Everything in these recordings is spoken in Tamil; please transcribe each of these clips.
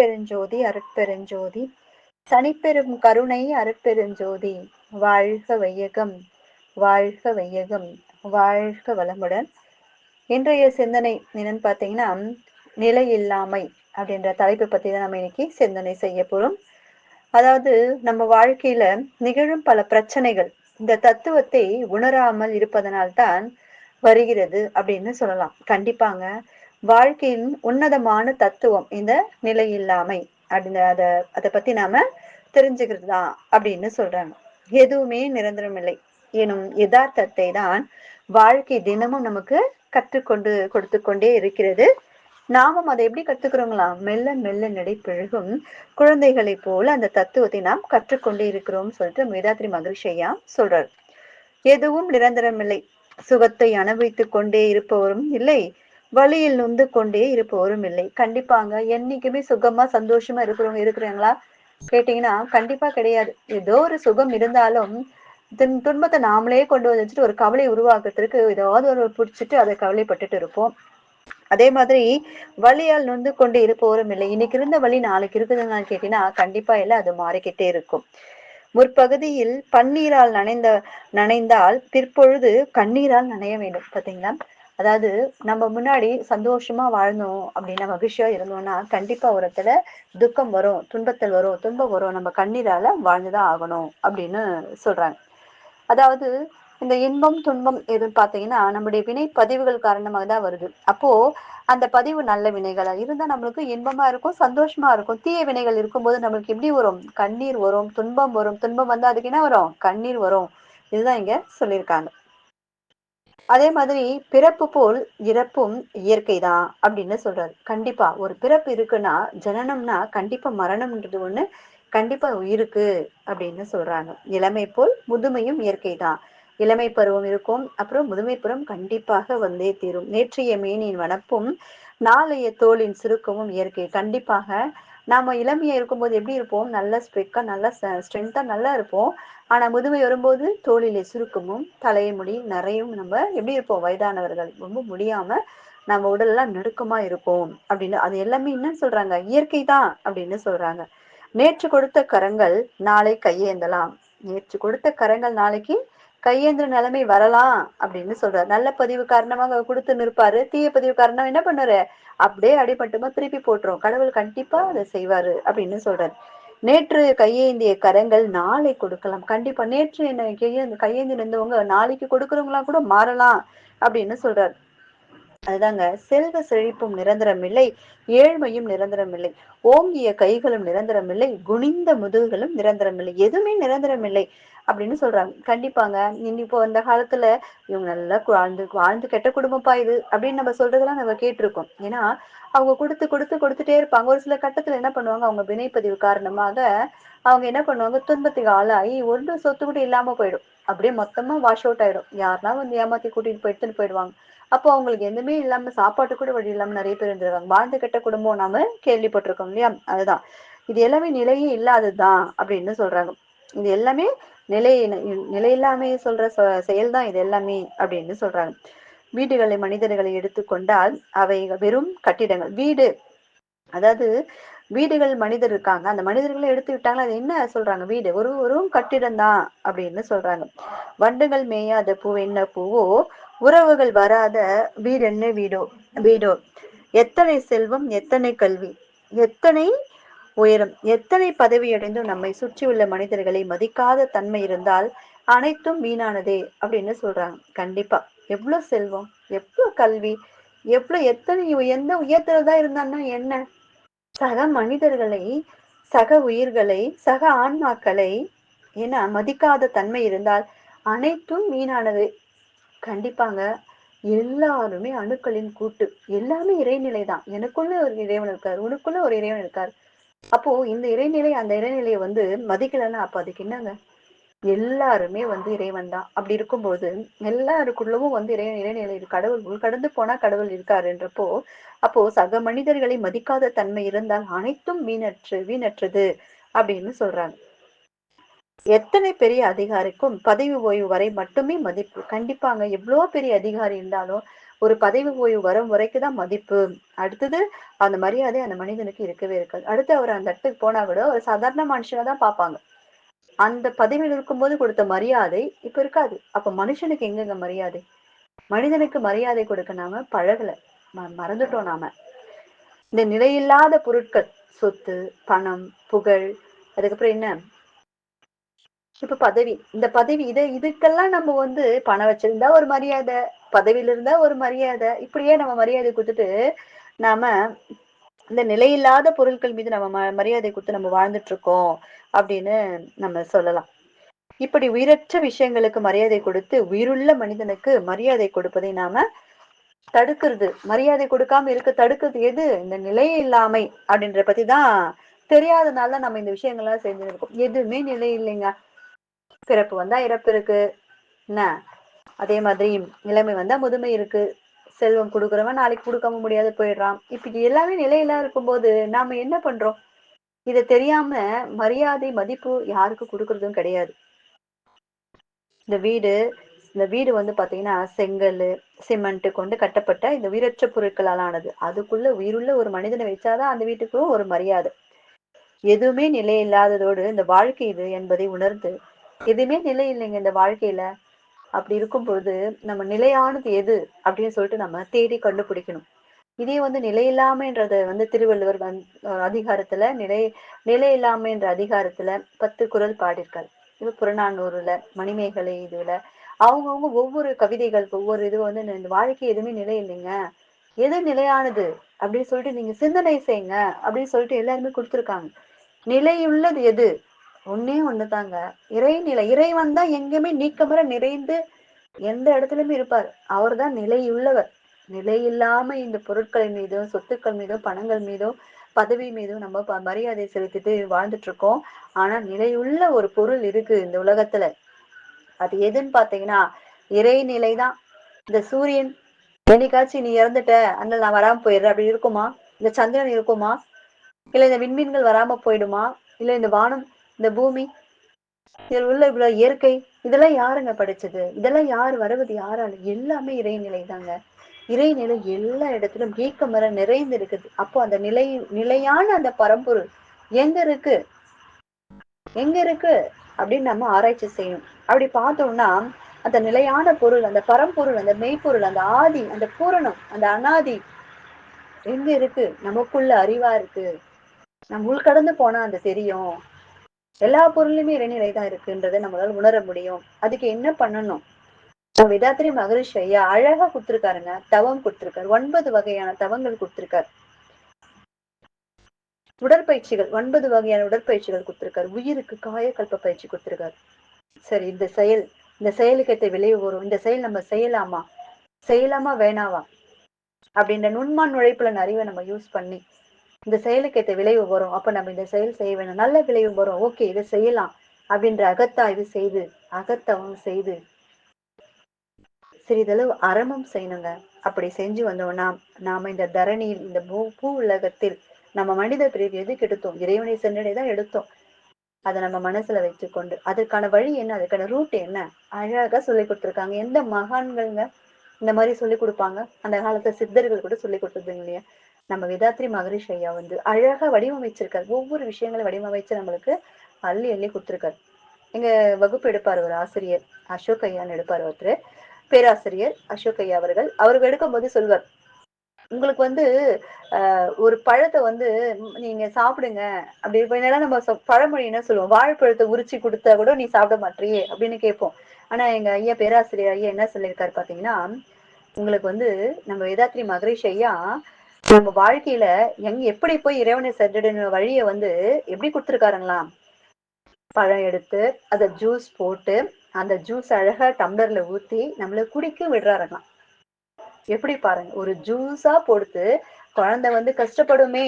அருட்பெருஞ்சோதி அருட்பெருஞ்சோதி தனிப்பெரும் கருணை அருட்பெருஞ்சோதி. வாழ்க வையகம், வாழ்க வையகம், வாழ்க வளமுடன். இன்றைய சிந்தனை என்னன்னு பார்த்தீங்கன்னா, நிலை இல்லாமை அப்படின்ற தலைப்பு பத்தி தான் நம்ம இன்னைக்கு சிந்தனை செய்ய போறோம். அதாவது நம்ம வாழ்க்கையில நிகழும் பல பிரச்சனைகள் இந்த தத்துவத்தை உணராமல் இருப்பதனால்தான் வருகிறது அப்படின்னு சொல்லலாம். கண்டிப்பாங்க, வாழ்க்கையின் உன்னதமான தத்துவம் இந்த நிலை இல்லாமை அப்படின்னு அதை பத்தி நாம தெரிஞ்சுக்கிறது தான் அப்படின்னு சொல்றாங்க. எதுவுமே நிரந்தரம் இல்லை எனும் யதார்த்தத்தை தான் வாழ்க்கை தினமும் நமக்கு கற்றுக்கொண்டு கொடுத்து கொண்டே இருக்கிறது. நாமும் அதை எப்படி கத்துக்கிறோங்களா? மெல்ல மெல்ல நடை பிழகும் குழந்தைகளை போல அந்த தத்துவத்தை நாம் கற்றுக்கொண்டே இருக்கிறோம் சொல்லிட்டு வேதாத்ரி மகரிஷி ஐயா சொல்றாரு. எதுவும் நிரந்தரம் இல்லை. சுகத்தை அனுபவித்துக் கொண்டே இருப்பவரும் இல்லை, வழியில் நொந்து கொண்டே இருப்பவரும் இல்லை. கண்டிப்பாங்க, என்னைக்குமே சுகமா சந்தோஷமா இருக்கிறவங்க இருக்கிறாங்களா கேட்டீங்கன்னா கண்டிப்பா கிடையாது. ஏதோ ஒரு சுகம் இருந்தாலும் துன்பத்தை நாமளே கொண்டு வந்துட்டு ஒரு கவலை உருவாக்குறதுக்கு ஏதாவது ஒரு பிடிச்சிட்டு அதை கவலைப்பட்டுட்டு இருப்போம். அதே மாதிரி வலியால் நொந்து கொண்டு இருப்பவரும் இல்லை. இன்னைக்கு இருந்த வழி நாளைக்கு இருக்குதுன்னு கேட்டீங்கன்னா கண்டிப்பா இல்லை, அது மாறிக்கிட்டே இருக்கும். முற்பகுதியில் பன்னீரால் நனைந்தால் பிற்பொழுது கண்ணீரால் நனைய வேண்டும். பாத்தீங்களா? அதாவது நம்ம முன்னாடி சந்தோஷமா வாழ்ந்தோம் அப்படின்னா, மகிழ்ச்சியா இருந்தோம்னா கண்டிப்பா ஒரு இடத்துல துக்கம் வரும், துன்பத்தில் வரும், துன்பம் வரும். நம்ம கண்ணீரால வாழ்ந்துதான் ஆகணும் அப்படின்னு சொல்றாங்க. அதாவது இந்த இன்பம் துன்பம் எதுன்னு பாத்தீங்கன்னா நம்முடைய வினை பதிவுகள் காரணமாக தான் வருது. அப்போ அந்த பதிவு நல்ல வினைகளா இருந்தா நம்மளுக்கு இன்பமா இருக்கும், சந்தோஷமா இருக்கும். தீய வினைகள் இருக்கும்போது நம்மளுக்கு எப்படி வரும்? கண்ணீர் வரும், துன்பம் வரும். துன்பம் வந்தா அதுக்கு என்ன வரும்? கண்ணீர் வரும். இதுதான் இங்க சொல்லியிருக்காங்க. அதே மாதிரி பிறப்பு போல் இறப்பும் இயற்கை தான் அப்படின்னு சொல்றாரு. கண்டிப்பா ஒரு பிறப்பு இருக்குன்னா, ஜனனம்னா கண்டிப்பா மரணம்ன்றது ஒண்ணு கண்டிப்பா இருக்கு அப்படின்னு சொல்றாங்க. இளமை போல் முதுமையும் இயற்கை தான். இளமை பருவம் இருக்கும், அப்புறம் முதுமை பருவம் கண்டிப்பாக வந்தே தீரும். நேற்றைய மேனியின் வனப்பும் நாளைய தோளின் சுருக்கமும் இயற்கை. கண்டிப்பாக நாம இளமையா இருக்கும்போது எப்படி இருப்போம்? நல்ல ஸ்ட்ரிக்கா, நல்ல ஸ்ட்ரென்த்தா நல்லா இருப்போம். ஆனா முதுமை வரும்போது தோளிலே சுருக்கமும் தலைமுடி நிறையும் நம்ம எப்படி இருப்போம்? வயதானவர்கள் ரொம்ப முடியாம நம்ம உடல்லாம் நடுக்கமா இருப்போம் அப்படின்னு. அது எல்லாமே என்ன சொல்றாங்க? இயற்கை தான் அப்படின்னு சொல்றாங்க. நேற்று கொடுத்த கரங்கள் நாளை கையேந்தலாம். நேற்று கொடுத்த கரங்கள் நாளைக்கு கையேந்திர நிலைமை வரலாம் அப்படின்னு சொல்றாரு. நல்ல பதிவு காரணமாக கொடுத்து நிற்பாரு, தீய பதிவு காரணம் என்ன பண்ணுவாரு? அப்படியே அடிபட்டுமா திருப்பி போட்டுரும். கடவுள் கண்டிப்பா அதை செய்வாரு அப்படின்னு சொல்றாரு. நேற்று கையேந்திய கரங்கள் நாளை கொடுக்கலாம். கண்டிப்பா நேற்று என்ன கையேந்தி நின்றவங்க நாளைக்கு கொடுக்கறவங்களா கூட மாறலாம் அப்படின்னு சொல்றாரு. அதுதாங்க, செல்வ செழிப்பும் நிரந்தரம் இல்லை, ஏழ்மையும் நிரந்தரம் இல்லை, ஓங்கிய கைகளும் நிரந்தரம் இல்லை, குனிந்த முதுகுகளும் நிரந்தரம் இல்லை. எதுவுமே நிரந்தரம் இல்லை அப்படின்னு சொல்றாங்க. கண்டிப்பாங்க, இப்போ இந்த காலத்துல இவங்க நல்லா வாழ்ந்து வாழ்ந்து கெட்ட குடும்பப்பா இது அப்படின்னு நம்ம சொல்றதெல்லாம் நம்ம கேட்டிருக்கோம். ஏன்னா அவங்க கொடுத்து கொடுத்து கொடுத்துட்டே இருப்பாங்க. ஒரு சில கட்டத்துல என்ன பண்ணுவாங்க? அவங்க வினைப்பதிவு காரணமாக அவங்க என்ன பண்ணுவாங்க? துன்பத்துக்கு ஆளாகி ஒன்று சொத்து கூட இல்லாம போயிடும். அப்படியே மொத்தமா வாஷ் அவுட் ஆயிடும். யாருன்னா வந்து ஏமாத்தி கூட்டிட்டு எடுத்துட்டு போயிடுவாங்க. அப்போ அவங்களுக்கு எதுவுமே இல்லாம சாப்பாட்டு கூட வழி இல்லாம நிறைய பேர் இருந்திருக்காங்க. வாழ்ந்து கெட்ட குடும்பம் நாம கேள்விப்பட்டிருக்கோம் இல்லையா? அதுதான். இது எல்லாமே நிலையே இல்லாததுதான் அப்படின்னு சொல்றாங்க. இது எல்லாமே நிலை நிலையில்லாமே சொல்ற செயல் தான் இது எல்லாமே அப்படின்னு சொல்றாங்க. வீடுகளை மனிதர்களை எடுத்துக்கொண்டால் அவை வெறும் கட்டிடங்கள். வீடு, அதாவது வீடுகள் மனிதர் இருக்காங்க, அந்த மனிதர்களை எடுத்து விட்டாங்களா அது என்ன சொல்றாங்க? வீடு ஒரு ஒரு கட்டிடம் தான் அப்படின்னு சொல்றாங்க. வண்டுகள் மேயாத பூ என்ன பூவோ, உறவுகள் வராத வீடு என்ன வீடோ வீடோ. எத்தனை செல்வம், எத்தனை கல்வி, எத்தனை உயரம், எத்தனை பதவி அடைந்தும் நம்மை சுற்றியுள்ள மனிதர்களை மதிக்காத தன்மை இருந்தால் அனைத்தும் வீணானதே அப்படின்னு சொல்றாங்க. கண்டிப்பா எவ்வளவு செல்வம், எவ்வளவு கல்வி, எவ்வளவு எத்தனை எந்த உயர்த்துறதா இருந்தான்னா என்ன, சக மனிதர்களை, சக உயிர்களை, சக ஆன்மாக்களை என மதிக்காத தன்மை இருந்தால் அனைத்தும் வீணானது. கண்டிப்பாங்க, எல்லாருமே அணுக்களின் கூட்டு, எல்லாமே இறைநிலை தான். எனக்குள்ள ஒரு இறைவன் இருக்காரு, உனக்குள்ள ஒரு இறைவன் இருக்காரு. அப்போ இந்த இறைநிலை அந்த இறைநிலையை வந்து மதிக்கலன்னா அப்ப அதுக்கு என்னங்க? எல்லாருமே வந்து இறைவன் தான். அப்படி இருக்கும்போது எல்லாருக்குள்ளவும் வந்து இறைநிலை கடவுள் உள்கடந்து போனா கடவுள் இருக்காருன்றப்போ, அப்போ சக மனிதர்களை மதிக்காத தன்மை இருந்தால் அனைத்தும் வீணற்றது அப்படின்னு சொல்றாங்க. எத்தனை பெரிய அதிகாரிக்கும் பதவி ஓய்வு வரை மட்டுமே மதிப்பு. கண்டிப்பாங்க, எவ்வளவு பெரிய அதிகாரி இருந்தாலும் ஒரு பதவி ஓய்வு வரும் வரைக்கும் தான் மதிப்பு. அடுத்தது அந்த மரியாதை அந்த மனிதனுக்கு இருக்கவே இருக்காது. அடுத்து அவர் அந்த இடத்துக்கு போனா கூட ஒரு சாதாரண மனுஷனை தான் பார்ப்பாங்க. அந்த பதவியில் இருக்கும்போது கொடுத்த மரியாதை இப்ப இருக்காது. அப்ப மனுஷனுக்கு எங்கங்க மரியாதை? மனிதனுக்கு மரியாதை கொடுக்க நாம பழகல. மறந்துட்டோம் நாம. இந்த நிலையில்லாத பொருட்கள், சொத்து, பணம், புகழ், அதுக்கப்புறம் என்ன, இப்ப பதவி. இந்த பதவி இதுக்கெல்லாம் நம்ம வந்து பணம் வச்சிருந்தா ஒரு மரியாதை, பதவியில இருந்தா ஒரு மரியாதை, இப்படியே நம்ம மரியாதை கொடுத்துட்டு நாம இந்த நிலையில்லாத பொருட்கள் மீது நம்ம மரியாதை கொடுத்து நம்ம வாழ்ந்துட்டு இருக்கோம் அப்படின்னு நம்ம சொல்லலாம். இப்படி உயிரற்ற விஷயங்களுக்கு மரியாதை கொடுத்து உயிருள்ள மனிதனுக்கு மரியாதை கொடுப்பதை நாம தடுக்கிறது. மரியாதை கொடுக்காம இருக்க தடுக்கிறது எது? இந்த நிலையே இல்லாமை அப்படின்ற பத்தி தான் தெரியாதனால நம்ம இந்த விஷயங்கள்லாம் செஞ்சுருக்கோம். எதுவுமே நிலை இல்லைங்க. பிறப்பு வந்தா இறப்பு இருக்கு என்ன, அதே மாதிரி இளமை வந்தா முதுமை இருக்கு, செல்வம் கொடுக்குறவன் நாளைக்கு கொடுக்காம முடியாது போயிடுறான். இப்ப எல்லாமே நிலையெல்லாம் இருக்கும்போது நாம என்ன பண்றோம்? இதை தெரியாம மரியாதை மதிப்பு யாருக்கு கொடுக்கறதும் கிடையாது. இந்த வீடு இந்த வீடு வந்து பாத்தீங்கன்னா செங்கல் சிமெண்ட் கொண்டு கட்டப்பட்ட இந்த உயிரற்ற பொருட்களால் ஆனது. அதுக்குள்ள உயிருள்ள ஒரு மனிதனை வச்சாதான் அந்த வீட்டுக்கும் ஒரு மரியாதை. எதுவுமே நிலை இல்லாததோடு இந்த வாழ்க்கை இது என்பதை உணர்ந்து, எதுவுமே நிலை இல்லைங்க இந்த வாழ்க்கையில. அப்படி இருக்கும்போது நம்ம நிலையானது எது அப்படின்னு சொல்லிட்டு நம்ம தேடி கண்டுபிடிக்கணும். இதே வந்து நிலையில்லாமைன்றத வந்து திருவள்ளுவர் அதிகாரத்துல நிலையில்லாமைன்ற அதிகாரத்துல 10 குறள் பாடியிருக்காரு. இது புறநானூறுல மணிமேகலை இதுல அவங்கவுங்க ஒவ்வொரு கவிதைகளுக்கு ஒவ்வொரு இது வந்து இந்த வாழ்க்கை எதுவுமே நிலை இல்லைங்க, எது நிலையானது அப்படின்னு சொல்லிட்டு நீங்க சிந்தனை செய்யுங்க அப்படின்னு சொல்லிட்டு எல்லாருமே கொடுத்துருக்காங்க. நிலையுள்ளது எது? ஒன்னே ஒண்ணுதாங்க, இறைநிலை. இறைவன் தான் எங்கேயுமே நீக்கமர நிறைந்து எந்த இடத்துலயுமே இருப்பார். அவர் தான் நிலையுள்ளவர். நிலை இல்லாம இந்த பொருட்கள் மீதும் சொத்துக்கள் மீதும் பணங்கள் மீதும் பதவி மீதும் நம்ம மரியாதை செலுத்திட்டு வாழ்ந்துட்டு இருக்கோம். ஆனா நிலையுள்ள ஒரு பொருள் இருக்கு இந்த உலகத்துல. அது எதுன்னு பாத்தீங்கன்னா இறைநிலைதான். இந்த சூரியன் என்னைக்காச்சும் நீ இறந்துட்ட அதனால நான் வராம போயிடுறேன் அப்படி இருக்குமா? இந்த சந்திரன் இருக்குமா? இல்ல இந்த விண்மீன்கள் வராம போயிடுமா? இல்ல இந்த வானம், இந்த பூமி, இதில் உள்ள இவ்வளவு இயற்கை, இதெல்லாம் யாருங்க படைச்சது? இதெல்லாம் யார் வருவது யாரால? எல்லாமே இறைநிலை தாங்க. இறைநிலை எல்லா இடத்திலும் நீக்கமர நிறைந்து இருக்குது. அப்போ அந்த நிலையான அந்த பரம்பொருள் எங்க இருக்கு? எங்க இருக்கு அப்படின்னு நம்ம ஆராய்ச்சி செய்யணும். அப்படி பார்த்தோம்னா அந்த நிலையான பொருள், அந்த பரம்பொருள், அந்த மெய்ப்பொருள், அந்த ஆதி, அந்த பூரணம், அந்த அனாதி எங்க இருக்கு? நமக்குள்ள அறிவா இருக்கு. நம்ம உள்கடந்து போனா அந்த தெரியும். எல்லா பொருளுமே இறைநிலை தான் இருக்குன்றதை நம்மளால உணர முடியும். அதுக்கு என்ன பண்ணணும்? வேதாத்திரி மகரிஷி ஐயா அழகா கொடுத்திருக்காருங்க. தவம் கொடுத்திருக்காரு. 9 வகையான தவங்கள் கொடுத்திருக்காரு. உடற்பயிற்சிகள் 9 வகையான உடற்பயிற்சிகள் கொடுத்திருக்காரு. உயிருக்கு காயக்கல்ப பயிற்சி கொடுத்திருக்காரு. சரி, இந்த செயலுக்கு ஏற்ற விளைவு வரும். இந்த செயல் நம்ம செய்யலாமா, செய்யலாமா வேணாவா அப்படின்ற நுண்மான் நுழைப்புல அறிவை நம்ம யூஸ் பண்ணி இந்த செயலுக்கு ஏற்ற விளைவு வரும். அப்ப நம்ம இந்த செயல் செய்ய வேணும், நல்ல விளைவு வரும், ஓகே இதை செய்யலாம் அப்படின்ற அகத்தாய்வு செய்து அகத்தவம் செய்து சிறிதளவு அறமும் செய்யணுங்க. அப்படி செஞ்சு வந்தோம்னா நாம இந்த தரணியில் இந்த பூ உலகத்தில் நம்ம மனித பிரிவு எதுக்கு எடுத்தோம்? இறைவனை சென்றடை தான் எடுத்தோம். அதை நம்ம மனசுல வச்சுக்கொண்டு அதற்கான வழி என்ன, அதுக்கான ரூட் என்ன அழகா சொல்லி கொடுத்துருக்காங்க. எந்த மகான்கள்ங்க இந்த மாதிரி சொல்லி கொடுப்பாங்க? அந்த காலத்துல சித்தர்கள் கூட சொல்லி கொடுத்ததுங்க இல்லையா? நம்ம வேதாத்ரி மகரிஷி ஐயா வந்து அழகா வடிவமைச்சிருக்காரு. ஒவ்வொரு விஷயங்களை வடிவமைச்சு நம்மளுக்கு அள்ளி அள்ளி கொடுத்துருக்காரு. எங்க வகுப்பு எடுப்பார் ஒரு ஆசிரியர், அசோக் ஐயான்னு எடுப்பார் ஒருத்தர், பேராசிரியர் அசோக் ஐயா அவர்கள் எடுக்கும் போது சொல்வார், உங்களுக்கு வந்து ஒரு பழத்தை வந்து நீங்க சாப்பிடுங்க அப்படி இப்ப நம்ம பழமொழி என்ன சொல்லுவோம், வாழைப்பழத்தை உரிச்சு கொடுத்தா கூட நீ சாப்பிட மாட்டியே அப்படின்னு கேட்போம். ஆனா எங்க ஐயா பேராசிரியர் ஐயா என்ன சொல்லியிருக்காரு பாத்தீங்கன்னா, உங்களுக்கு வந்து நம்ம வேதாத்ரி மகரிஷி ஐயா நம்ம வாழ்க்கையில எப்படி போய் இறைவனை சென்றடைன வழியை வந்து எப்படி கொடுத்துருக்காருங்களா, பழம் எடுத்து அதை ஜூஸ் போட்டு அந்த ஜூஸ் அழகா டம்ளர்ல ஊத்தி நம்மள குடிக்க விடுறாருங்களாம். எப்படி பாருங்க, ஒரு ஜூஸா போடுத்து குழந்தை வந்து கஷ்டப்படுமே,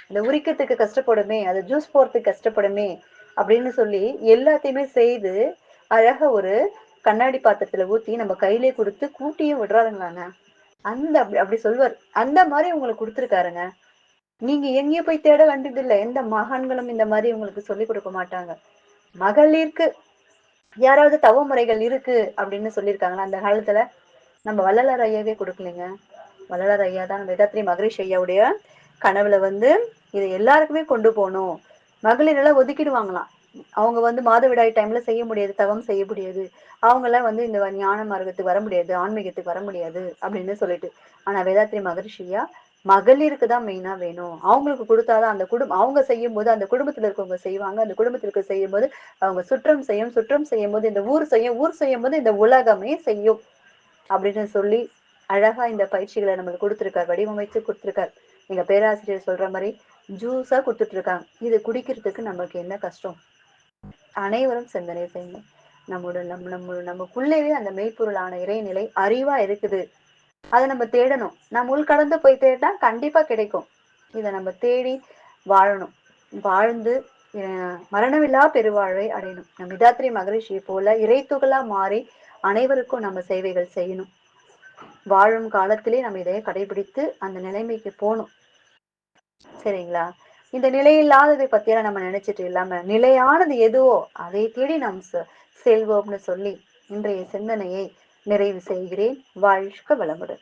இந்த உரிக்கிறதுக்கு கஷ்டப்படுமே, அது ஜூஸ் போடுறதுக்கு கஷ்டப்படுமே அப்படின்னு சொல்லி எல்லாத்தையுமே செய்து அழகா ஒரு கண்ணாடி பாத்திரத்துல ஊத்தி நம்ம கையிலே கொடுத்து கூட்டியும் விடுறாருங்களாங்க. அந்த அப்படி சொல்வார். அந்த மாதிரி உங்களுக்கு கொடுத்துருக்காருங்க. நீங்க எங்கேயும் போய் தேட வேண்டியது இல்லை. எந்த மகான்களும் இந்த மாதிரி உங்களுக்கு சொல்லி கொடுக்க மாட்டாங்க. மகளிருக்கு யாராவது தவ முறைகள் இருக்கு அப்படின்னு சொல்லியிருக்காங்களா அந்த காலத்துல? நம்ம வள்ளலார் ஐயாவே கொடுக்கலைங்க. வள்ளலார் ஐயா தான் வேதாத்ரி மகரிஷி ஐயாவுடைய கனவுல வந்து இதை எல்லாருக்குமே கொண்டு போகணும். மகளிர் எல்லாம் ஒதுக்கிடுவாங்களாம். அவங்க வந்து மாதவிடாய் டைம்ல செய்ய முடியாது, தவம் செய்ய முடியாது, அவங்க எல்லாம் வந்து இந்த ஞான மார்க்கத்துக்கு வர முடியாது, ஆன்மீகத்துக்கு வர முடியாது அப்படின்னு சொல்லிட்டு. ஆனா வேதாத்ரி மகரிஷியா மகளிருக்கு தான் மெயினா வேணும், அவங்களுக்கு கொடுத்தாதான் அந்த குடும்பம் அவங்க செய்யும் போது அந்த குடும்பத்துல இருக்கவங்க செய்வாங்க, அந்த குடும்பத்திற்கு செய்யும் போது அவங்க சுற்றம் செய்யும், சுற்றம் செய்யும் போது இந்த ஊர் செய்யும், ஊர் செய்யும் போது இந்த உலகமே செய்யும் அப்படின்னு சொல்லி அழகா இந்த பயிற்சிகளை நம்மளுக்கு கொடுத்துருக்காரு, வடிவமைச்சு கொடுத்துருக்காரு. எங்க பேராசிரியர் சொல்ற மாதிரி ஜூஸா கொடுத்துட்டு இருக்காங்க. இது குடிக்கிறதுக்கு நமக்கு என்ன கஷ்டம்? அனைவரும் சிந்தனை செய்யுங்க. நமக்குள்ளேயே அந்த மெய்ப்பொருளான இறைநிலை அறிவா இருக்குது. அதை நம்ம தேடணும். நம்ம உள்கடந்து போய் தேடினா கண்டிப்பா கிடைக்கும். இதை நம்ம தேடி வாழணும். வாழ்ந்து மரணமில்லா பெருவாழ்வை அடையணும். நம்ம மிதாத்ரி மகரிஷியை போல இறைத்துகளா மாறி அனைவருக்கும் நம்ம சேவைகள் செய்யணும். வாழும் காலத்திலே நம்ம இதையே கடைபிடித்து அந்த நிலைமைக்கு போகணும். சரிங்களா? இந்த நிலையில்லாததை பத்தியெல்லாம் நம்ம நினைச்சிட்டு இல்லாம நிலையானது எதுவோ அதை தேடி நாம் செல்வோம்னு சொல்லி இன்றைய சிந்தனையை நிறைவு செய்கிறேன். வாழ்க வளமுடன்.